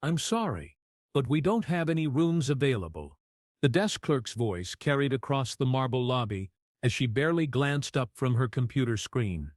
I'm sorry, but we don't have any rooms available. The desk clerk's voice carried across the marble lobby as she barely glanced up from her computer screen.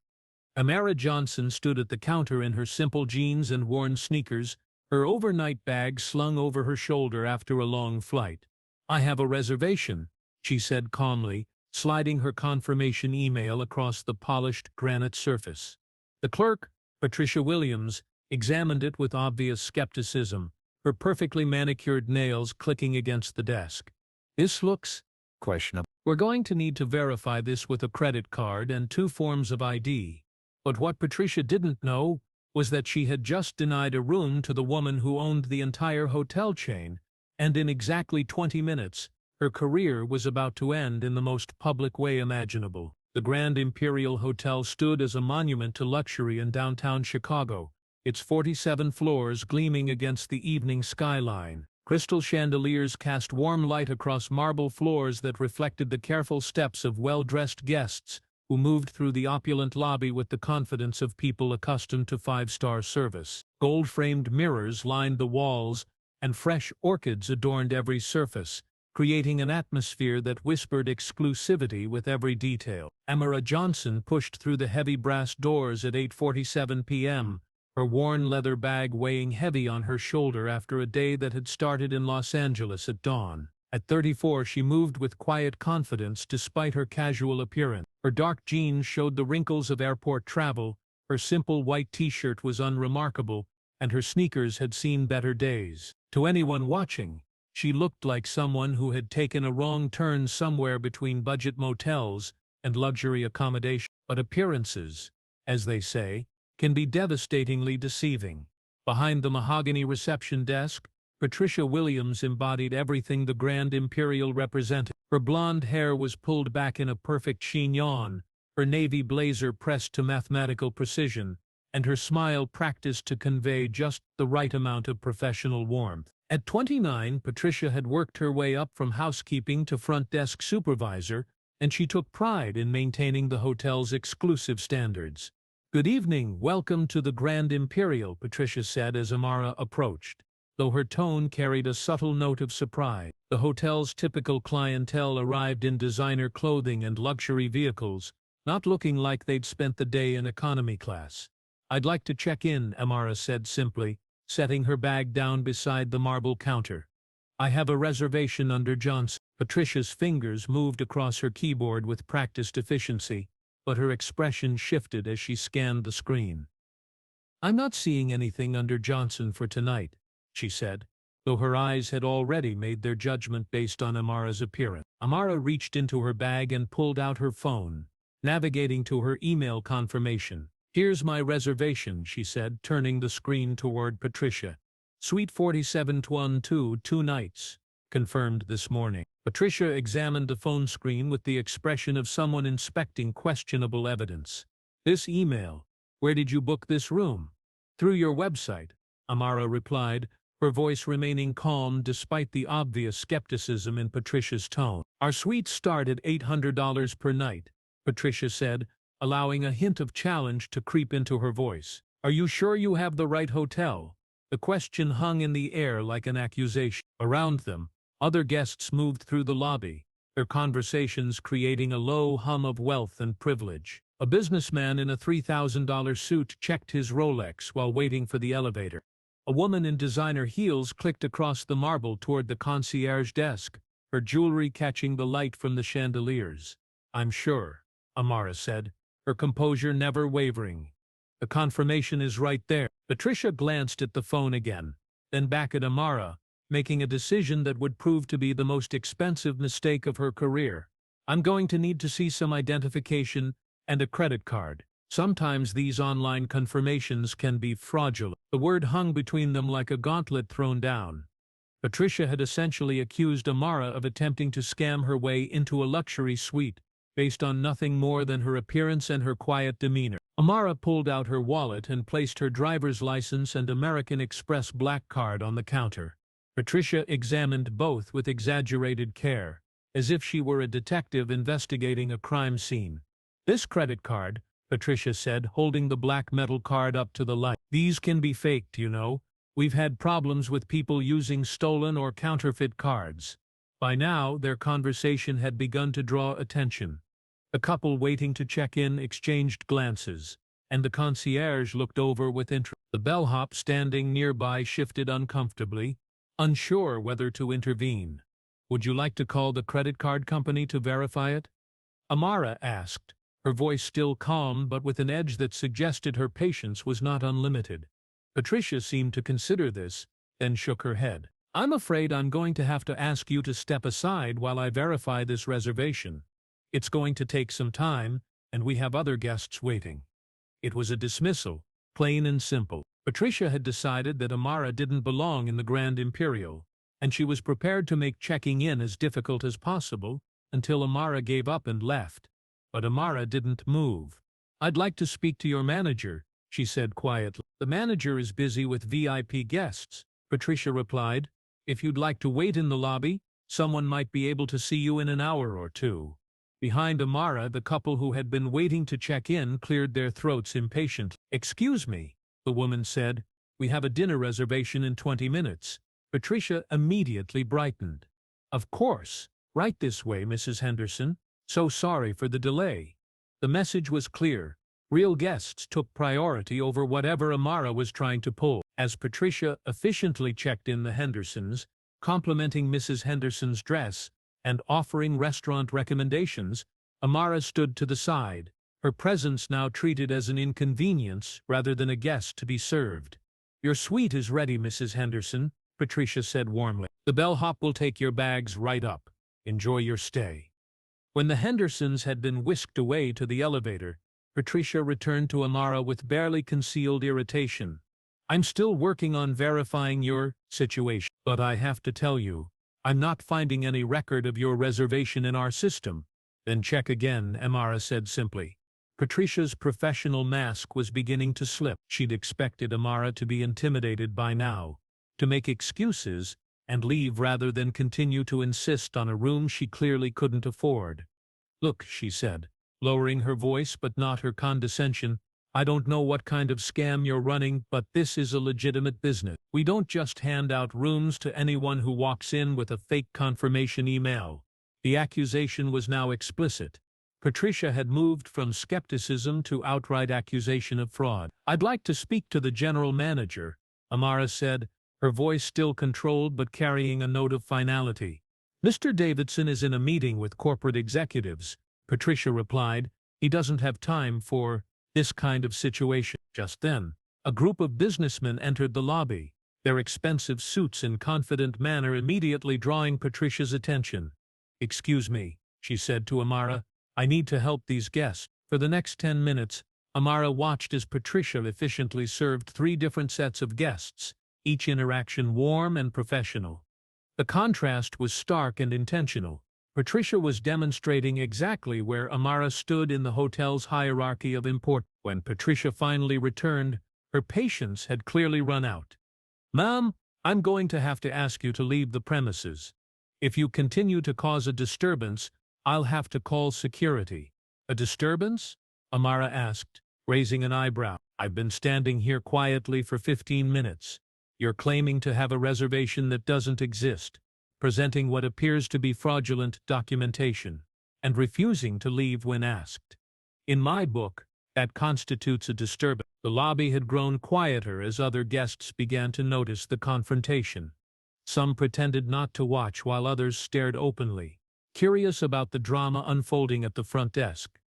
Amara Johnson stood at the counter in her simple jeans and worn sneakers, her overnight bag slung over her shoulder after a long flight. "I have a reservation," she said calmly, sliding her confirmation email across the polished granite surface. The clerk, Patricia Williams, examined it with obvious skepticism, her perfectly manicured nails clicking against the desk. "This looks questionable. We're going to need to verify this with a credit card and 2 forms of ID." But what Patricia didn't know was that she had just denied a room to the woman who owned the entire hotel chain, and in exactly 20 minutes, her career was about to end in the most public way imaginable. The Grand Imperial Hotel stood as a monument to luxury in downtown Chicago, its 47 floors gleaming against the evening skyline. Crystal chandeliers cast warm light across marble floors that reflected the careful steps of well-dressed guests who moved through the opulent lobby with the confidence of people accustomed to 5-star service. Gold-framed mirrors lined the walls, and fresh orchids adorned every surface, creating an atmosphere that whispered exclusivity with every detail. Amara Johnson pushed through the heavy brass doors at 8:47 p.m., her worn leather bag weighing heavy on her shoulder after a day that had started in Los Angeles at dawn. At 34, she moved with quiet confidence despite her casual appearance. Her dark jeans showed the wrinkles of airport travel, her simple white t-shirt was unremarkable, and her sneakers had seen better days. To anyone watching, she looked like someone who had taken a wrong turn somewhere between budget motels and luxury accommodation. But appearances, as they say, can be devastatingly deceiving. Behind the mahogany reception desk, Patricia Williams embodied everything the Grand Imperial represented. Her blonde hair was pulled back in a perfect chignon, her navy blazer pressed to mathematical precision, and her smile practiced to convey just the right amount of professional warmth. At 29, Patricia had worked her way up from housekeeping to front desk supervisor, and she took pride in maintaining the hotel's exclusive standards. "Good evening, welcome to the Grand Imperial," Patricia said as Amara approached, though her tone carried a subtle note of surprise. The hotel's typical clientele arrived in designer clothing and luxury vehicles, not looking like they'd spent the day in economy class. "I'd like to check in," Amara said simply, setting her bag down beside the marble counter. "I have a reservation under Johnson." Patricia's fingers moved across her keyboard with practiced efficiency, but her expression shifted as she scanned the screen. "I'm not seeing anything under Johnson for tonight," she said, though her eyes had already made their judgment based on Amara's appearance. Amara reached into her bag and pulled out her phone, navigating to her email confirmation. "Here's my reservation," she said, turning the screen toward Patricia. "Suite 4712, 2 nights. Confirmed this morning." Patricia examined the phone screen with the expression of someone inspecting questionable evidence. "This email. Where did you book this room?" "Through your website," Amara replied, her voice remaining calm despite the obvious skepticism in Patricia's tone. "Our suites start at $800 per night," Patricia said, allowing a hint of challenge to creep into her voice. "Are you sure you have the right hotel?" The question hung in the air like an accusation. Around them, other guests moved through the lobby, their conversations creating a low hum of wealth and privilege. A businessman in a $3,000 suit checked his Rolex while waiting for the elevator. A woman in designer heels clicked across the marble toward the concierge desk, her jewelry catching the light from the chandeliers. "I'm sure," Amara said, her composure never wavering. "The confirmation is right there." Patricia glanced at the phone again, then back at Amara, making a decision that would prove to be the most expensive mistake of her career. "I'm going to need to see some identification and a credit card. Sometimes these online confirmations can be fraudulent." The word hung between them like a gauntlet thrown down. Patricia had essentially accused Amara of attempting to scam her way into a luxury suite, based on nothing more than her appearance and her quiet demeanor. Amara pulled out her wallet and placed her driver's license and American Express black card on the counter. Patricia examined both with exaggerated care, as if she were a detective investigating a crime scene. "This credit card," Patricia said, holding the black metal card up to the light. "These can be faked, you know. We've had problems with people using stolen or counterfeit cards. By now, their conversation had begun to draw attention. The couple waiting to check in exchanged glances, and the concierge looked over with interest. The bellhop standing nearby shifted uncomfortably, unsure whether to intervene. "Would you like to call the credit card company to verify it?" Amara asked, her voice still calm but with an edge that suggested her patience was not unlimited. Patricia seemed to consider this, then shook her head. "I'm afraid I'm going to have to ask you to step aside while I verify this reservation. It's going to take some time, and we have other guests waiting." It was a dismissal, plain and simple. Patricia had decided that Amara didn't belong in the Grand Imperial, and she was prepared to make checking in as difficult as possible until Amara gave up and left. But Amara didn't move. "I'd like to speak to your manager," she said quietly. "The manager is busy with VIP guests," Patricia replied. "If you'd like to wait in the lobby, someone might be able to see you in an hour or two." Behind Amara, the couple who had been waiting to check in cleared their throats impatiently. "Excuse me," the woman said. "We have a dinner reservation in 20 minutes. Patricia immediately brightened. "Of course. Right this way, Mrs. Henderson. So sorry for the delay." The message was clear. Real guests took priority over whatever Amara was trying to pull. As Patricia efficiently checked in the Hendersons, complimenting Mrs. Henderson's dress and offering restaurant recommendations, Amara stood to the side, her presence now treated as an inconvenience rather than a guest to be served. "Your suite is ready, Mrs. Henderson," Patricia said warmly. "The bellhop will take your bags right up. Enjoy your stay." When the Hendersons had been whisked away to the elevator, Patricia returned to Amara with barely concealed irritation. "I'm still working on verifying your situation, but I have to tell you, I'm not finding any record of your reservation in our system." "Then check again," Amara said simply. Patricia's professional mask was beginning to slip. She'd expected Amara to be intimidated by now, to make excuses and leave rather than continue to insist on a room she clearly couldn't afford. "Look," she said, lowering her voice but not her condescension, "I don't know what kind of scam you're running, but this is a legitimate business. We don't just hand out rooms to anyone who walks in with a fake confirmation email." The accusation was now explicit. Patricia had moved from skepticism to outright accusation of fraud. "I'd like to speak to the general manager," Amara said, her voice still controlled but carrying a note of finality. "Mr. Davidson is in a meeting with corporate executives," Patricia replied. "He doesn't have time for this kind of situation." Just then, a group of businessmen entered the lobby, their expensive suits in confident manner immediately drawing Patricia's attention. "Excuse me," she said to Amara. "I need to help these guests." For the next 10 minutes, Amara watched as Patricia efficiently served 3 different sets of guests, each interaction warm and professional. The contrast was stark and intentional. Patricia was demonstrating exactly where Amara stood in the hotel's hierarchy of importance. When Patricia finally returned, her patience had clearly run out. "Ma'am, I'm going to have to ask you to leave the premises. If you continue to cause a disturbance, I'll have to call security." "A disturbance?" Amara asked, raising an eyebrow. "I've been standing here quietly for 15 minutes. You're claiming to have a reservation that doesn't exist, presenting what appears to be fraudulent documentation, and refusing to leave when asked. In my book, that constitutes a disturbance." The lobby had grown quieter as other guests began to notice the confrontation. Some pretended not to watch while others stared openly, curious about the drama unfolding at the front desk.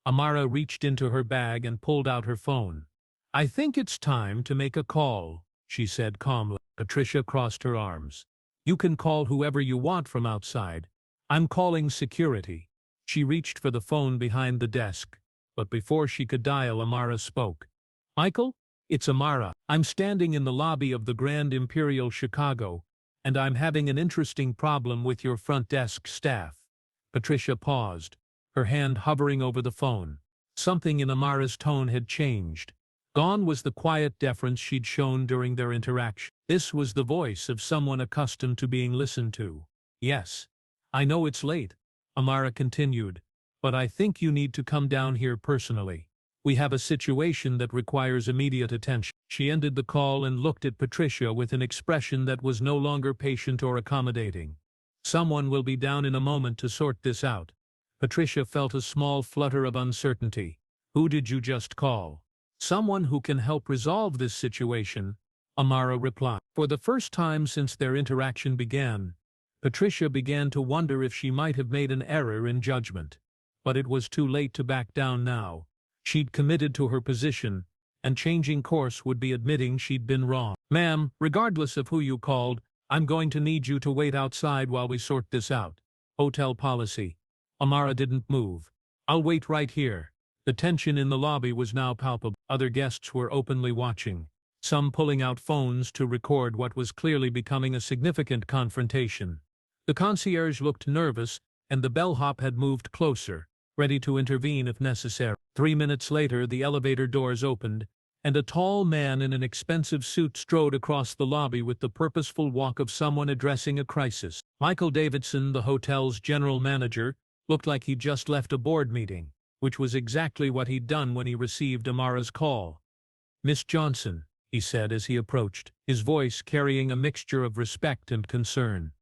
Amara reached into her bag and pulled out her phone. "I think it's time to make a call," she said calmly. Patricia crossed her arms. "You can call whoever you want from outside. I'm calling security." She reached for the phone behind the desk, but before she could dial, Amara spoke. "Michael, it's Amara. I'm standing in the lobby of the Grand Imperial Chicago, and I'm having an interesting problem with your front desk staff." Patricia paused, her hand hovering over the phone. Something in Amara's tone had changed. Gone was the quiet deference she'd shown during their interaction. This was the voice of someone accustomed to being listened to. "Yes. I know it's late," Amara continued, "but I think you need to come down here personally. We have a situation that requires immediate attention." She ended the call and looked at Patricia with an expression that was no longer patient or accommodating. "Someone will be down in a moment to sort this out." Patricia felt a small flutter of uncertainty. "Who did you just call?" "Someone who can help resolve this situation," Amara replied. For the first time since their interaction began, Patricia began to wonder if she might have made an error in judgment. But it was too late to back down now. She'd committed to her position, and changing course would be admitting she'd been wrong. "Ma'am, regardless of who you called, I'm going to need you to wait outside while we sort this out. Hotel policy." Amara didn't move. "I'll wait right here." The tension in the lobby was now palpable. Other guests were openly watching, some pulling out phones to record what was clearly becoming a significant confrontation. The concierge looked nervous, and the bellhop had moved closer, ready to intervene if necessary. 3 minutes later, the elevator doors opened, and a tall man in an expensive suit strode across the lobby with the purposeful walk of someone addressing a crisis. Michael Davidson, the hotel's general manager, looked like he'd just left a board meeting, which was exactly what he'd done when he received Amara's call. "Miss Johnson," he said as he approached, his voice carrying a mixture of respect and concern.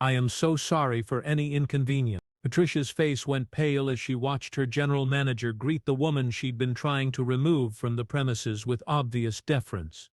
"I am so sorry for any inconvenience." Patricia's face went pale as she watched her general manager greet the woman she'd been trying to remove from the premises with obvious deference.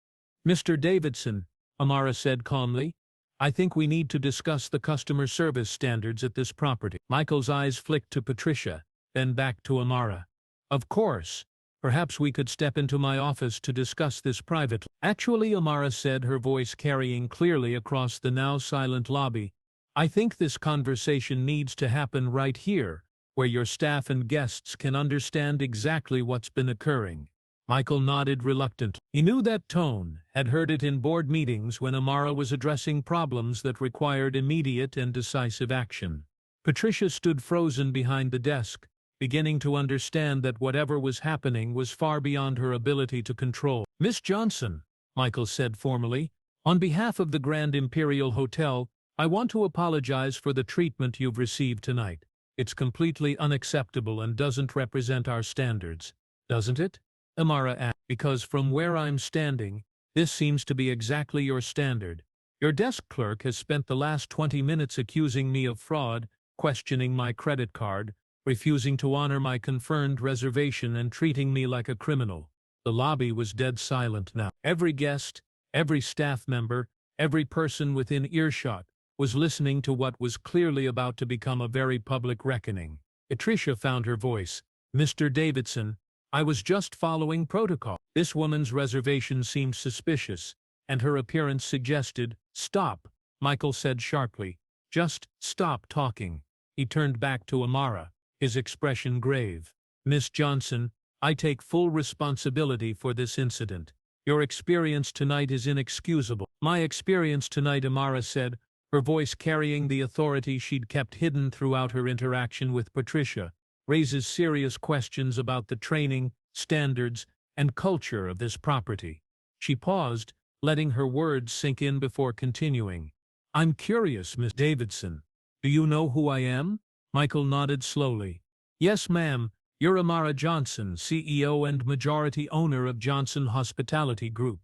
"Mr. Davidson," Amara said calmly, "I think we need to discuss the customer service standards at this property." Michael's eyes flicked to Patricia, then back to Amara. "Of course. Perhaps we could step into my office to discuss this privately." "Actually," Amara said, her voice carrying clearly across the now silent lobby, "I think this conversation needs to happen right here, where your staff and guests can understand exactly what's been occurring." Michael nodded reluctantly. He knew that tone, had heard it in board meetings when Amara was addressing problems that required immediate and decisive action. Patricia stood frozen behind the desk, beginning to understand that whatever was happening was far beyond her ability to control. "Miss Johnson," Michael said formally, "on behalf of the Grand Imperial Hotel, I want to apologize for the treatment you've received tonight. It's completely unacceptable and doesn't represent our standards." "Doesn't it?" Amara asked. "Because from where I'm standing, this seems to be exactly your standard. Your desk clerk has spent the last 20 minutes accusing me of fraud, questioning my credit card, refusing to honor my confirmed reservation, and treating me like a criminal." The lobby was dead silent now. Every guest, every staff member, every person within earshot was listening to what was clearly about to become a very public reckoning. Patricia found her voice. "Mr. Davidson, I was just following protocol." This woman's reservation seemed suspicious, and her appearance suggested, "Stop," Michael said sharply. "Just stop talking." He turned back to Amara, his expression grave. "Miss Johnson, I take full responsibility for this incident. Your experience tonight is inexcusable." "My experience tonight," Amara said, her voice carrying the authority she'd kept hidden throughout her interaction with Patricia, "raises serious questions about the training, standards, and culture of this property." She paused, letting her words sink in before continuing. "I'm curious, Miss Davidson. Do you know who I am?" Michael nodded slowly. "Yes, ma'am. You're Amara Johnson, CEO and majority owner of Johnson Hospitality Group."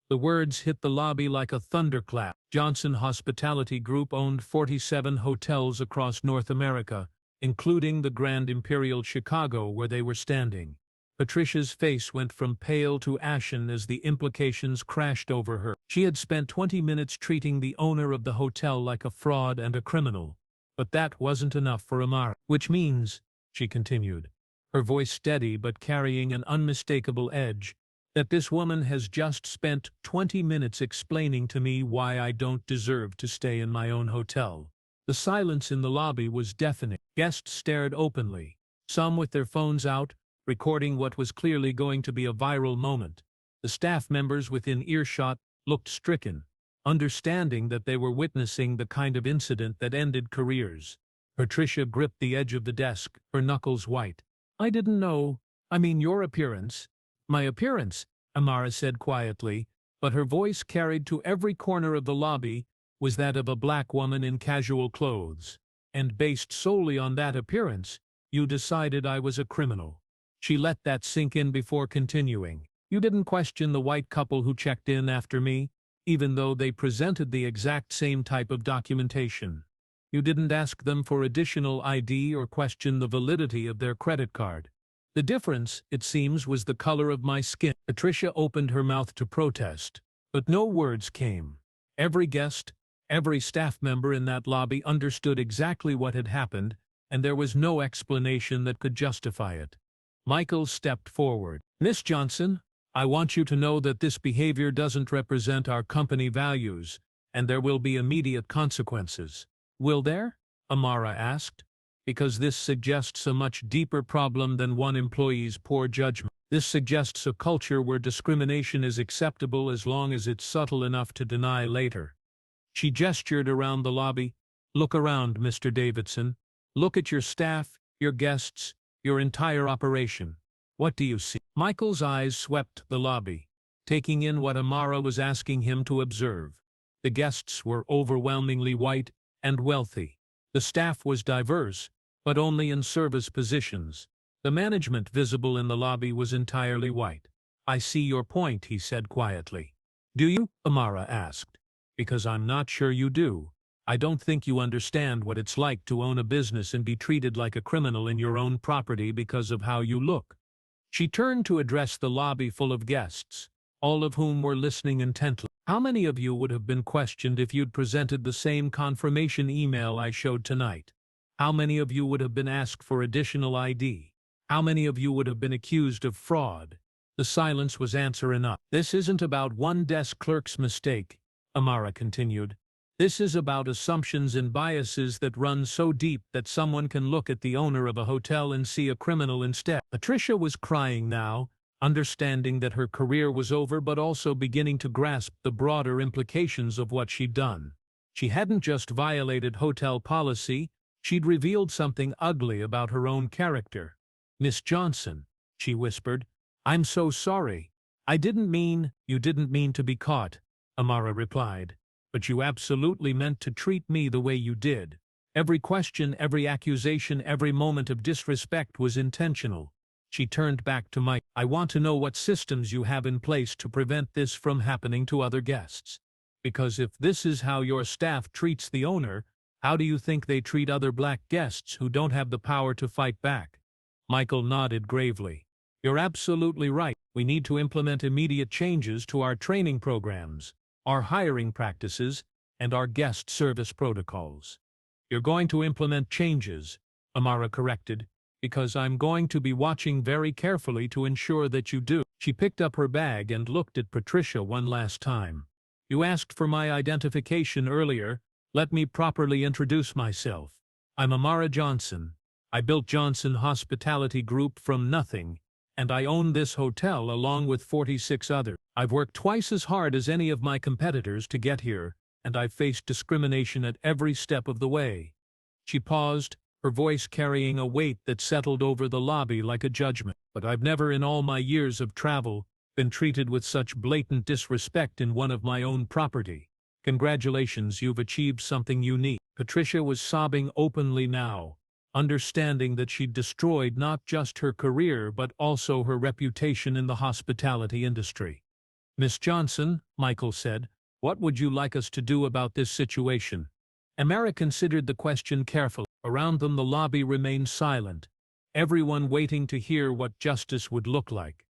The words hit the lobby like a thunderclap. Johnson Hospitality Group owned 47 hotels across North America, including the Grand Imperial Chicago where they were standing. Patricia's face went from pale to ashen as the implications crashed over her. She had spent 20 minutes treating the owner of the hotel like a fraud and a criminal. But that wasn't enough for Amara. "Which means," she continued, her voice steady but carrying an unmistakable edge, "that this woman has just spent 20 minutes explaining to me why I don't deserve to stay in my own hotel." The silence in the lobby was deafening. Guests stared openly, some with their phones out, recording what was clearly going to be a viral moment. The staff members within earshot looked stricken, understanding that they were witnessing the kind of incident that ended careers. Patricia gripped the edge of the desk, her knuckles white. "I didn't know. I mean, your appearance." "My appearance," Amara said quietly, but her voice carried to every corner of the lobby, was that of a black woman in casual clothes. "And based solely on that appearance, you decided I was a criminal." She let that sink in before continuing. You didn't question the white couple who checked in after me, even though they presented the exact same type of documentation. You didn't ask them for additional ID or question the validity of their credit card. The difference, it seems, was the color of my skin. Patricia opened her mouth to protest, but no words came. Every guest, every staff member in that lobby understood exactly what had happened, and there was no explanation that could justify it. Michael stepped forward. Miss Johnson, I want you to know that this behavior doesn't represent our company values, and there will be immediate consequences. Will there? Amara asked. Because this suggests a much deeper problem than one employee's poor judgment. This suggests a culture where discrimination is acceptable as long as it's subtle enough to deny later. She gestured around the lobby. Look around, Mr. Davidson. Look at your staff, your guests, your entire operation. What do you see? Michael's eyes swept the lobby, taking in what Amara was asking him to observe. The guests were overwhelmingly white and wealthy. The staff was diverse, but only in service positions. The management visible in the lobby was entirely white. I see your point, he said quietly. Do you? Amara asked. Because I'm not sure you do. I don't think you understand what it's like to own a business and be treated like a criminal in your own property because of how you look. She turned to address the lobby full of guests, all of whom were listening intently. How many of you would have been questioned if you'd presented the same confirmation email I showed tonight? How many of you would have been asked for additional ID? How many of you would have been accused of fraud? The silence was answer enough. This isn't about one desk clerk's mistake, Amara continued. This is about assumptions and biases that run so deep that someone can look at the owner of a hotel and see a criminal instead. Patricia was crying now, understanding that her career was over but also beginning to grasp the broader implications of what she'd done. She hadn't just violated hotel policy, she'd revealed something ugly about her own character. Miss Johnson, she whispered, I'm so sorry. You didn't mean to be caught, Amara replied. But you absolutely meant to treat me the way you did. Every question, every accusation, every moment of disrespect was intentional. She turned back to Mike. I want to know what systems you have in place to prevent this from happening to other guests. Because if this is how your staff treats the owner, how do you think they treat other black guests who don't have the power to fight back? Michael nodded gravely. You're absolutely right. We need to implement immediate changes to our training programs, our hiring practices, and our guest service protocols. You're going to implement changes, Amara corrected, because I'm going to be watching very carefully to ensure that you do. She picked up her bag and looked at Patricia one last time. You asked for my identification earlier. Let me properly introduce myself. I'm Amara Johnson. I built Johnson Hospitality Group from nothing, and I own this hotel along with 46 others. I've worked twice as hard as any of my competitors to get here, and I've faced discrimination at every step of the way. She paused, her voice carrying a weight that settled over the lobby like a judgment. But I've never in all my years of travel been treated with such blatant disrespect in one of my own property. Congratulations, you've achieved something unique. Patricia was sobbing openly now, understanding that she'd destroyed not just her career but also her reputation in the hospitality industry. Miss Johnson, Michael said, what would you like us to do about this situation? Amara considered the question carefully. Around them the lobby remained silent, everyone waiting to hear what justice would look like.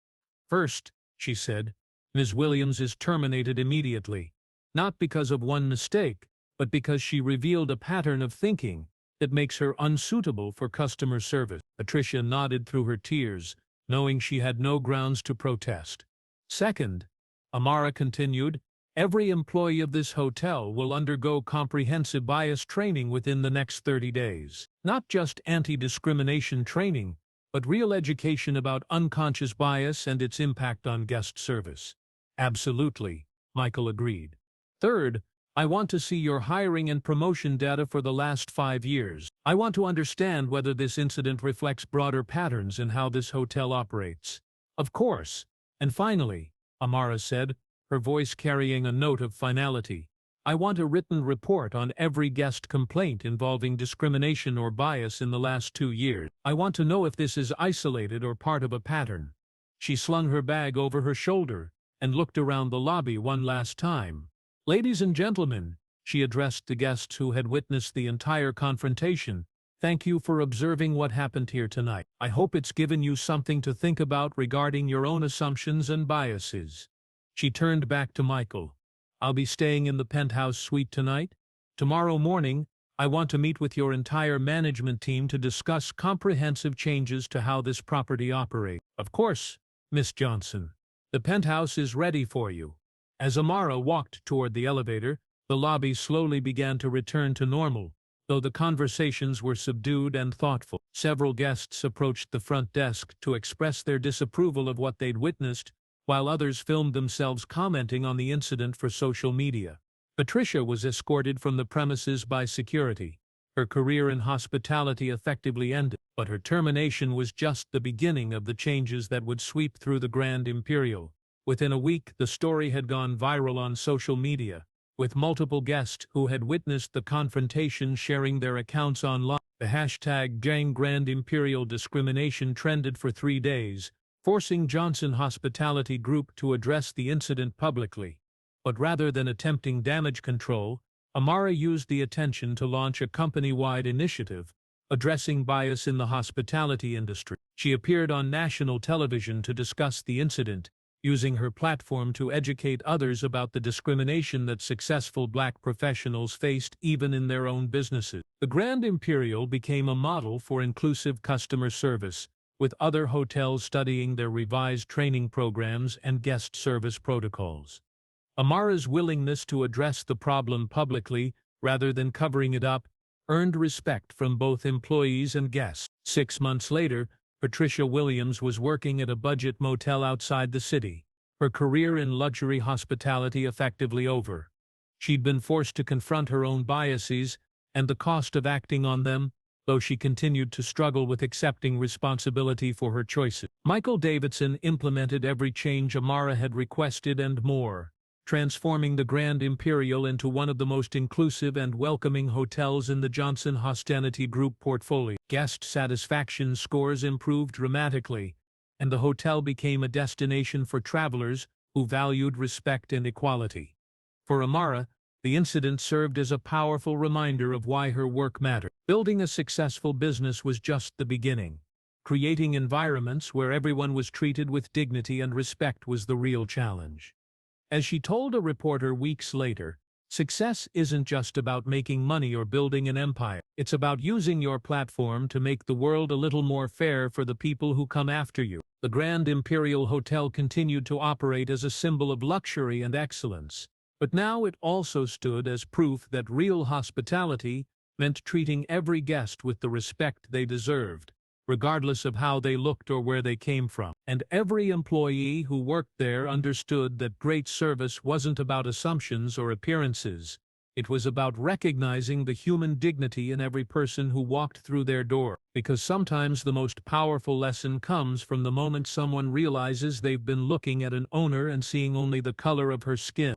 First, she said, Ms. Williams is terminated immediately, not because of one mistake, but because she revealed a pattern of thinking that makes her unsuitable for customer service. Patricia nodded through her tears, knowing she had no grounds to protest. Second, Amara continued, every employee of this hotel will undergo comprehensive bias training within the next 30 days. Not just anti-discrimination training, but real education about unconscious bias and its impact on guest service. Absolutely, Michael agreed. Third, I want to see your hiring and promotion data for the last 5 years. I want to understand whether this incident reflects broader patterns in how this hotel operates. Of course. And finally, Amara said, her voice carrying a note of finality, I want a written report on every guest complaint involving discrimination or bias in the last 2 years. I want to know if this is isolated or part of a pattern. She slung her bag over her shoulder and looked around the lobby one last time. "Ladies and gentlemen," she addressed the guests who had witnessed the entire confrontation, "thank you for observing what happened here tonight. I hope it's given you something to think about regarding your own assumptions and biases." She turned back to Michael. "I'll be staying in the penthouse suite tonight. Tomorrow morning, I want to meet with your entire management team to discuss comprehensive changes to how this property operates." "Of course, Miss Johnson. The penthouse is ready for you." As Amara walked toward the elevator, the lobby slowly began to return to normal, though the conversations were subdued and thoughtful. Several guests approached the front desk to express their disapproval of what they'd witnessed, while others filmed themselves commenting on the incident for social media. Patricia was escorted from the premises by security. Her career in hospitality effectively ended, but her termination was just the beginning of the changes that would sweep through the Grand Imperial. Within a week, the story had gone viral on social media, with multiple guests who had witnessed the confrontation sharing their accounts online. The hashtag Grand Imperial discrimination trended for 3 days, forcing Johnson Hospitality Group to address the incident publicly. But rather than attempting damage control, Amara used the attention to launch a company-wide initiative addressing bias in the hospitality industry. She appeared on national television to discuss the incident, using her platform to educate others about the discrimination that successful Black professionals faced even in their own businesses. The Grand Imperial became a model for inclusive customer service, with other hotels studying their revised training programs and guest service protocols. Amara's willingness to address the problem publicly, rather than covering it up, earned respect from both employees and guests. 6 months later, Patricia Williams was working at a budget motel outside the city, her career in luxury hospitality effectively over. She'd been forced to confront her own biases and the cost of acting on them, though she continued to struggle with accepting responsibility for her choices. Michael Davidson implemented every change Amara had requested and more, transforming the Grand Imperial into one of the most inclusive and welcoming hotels in the Johnson Hospitality Group portfolio. Guest satisfaction scores improved dramatically, and the hotel became a destination for travelers who valued respect and equality. For Amara, the incident served as a powerful reminder of why her work mattered. Building a successful business was just the beginning. Creating environments where everyone was treated with dignity and respect was the real challenge. As she told a reporter weeks later, success isn't just about making money or building an empire. It's about using your platform to make the world a little more fair for the people who come after you. The Grand Imperial Hotel continued to operate as a symbol of luxury and excellence, but now it also stood as proof that real hospitality meant treating every guest with the respect they deserved, regardless of how they looked or where they came from. And every employee who worked there understood that great service wasn't about assumptions or appearances. It was about recognizing the human dignity in every person who walked through their door. Because sometimes the most powerful lesson comes from the moment someone realizes they've been looking at an owner and seeing only the color of her skin.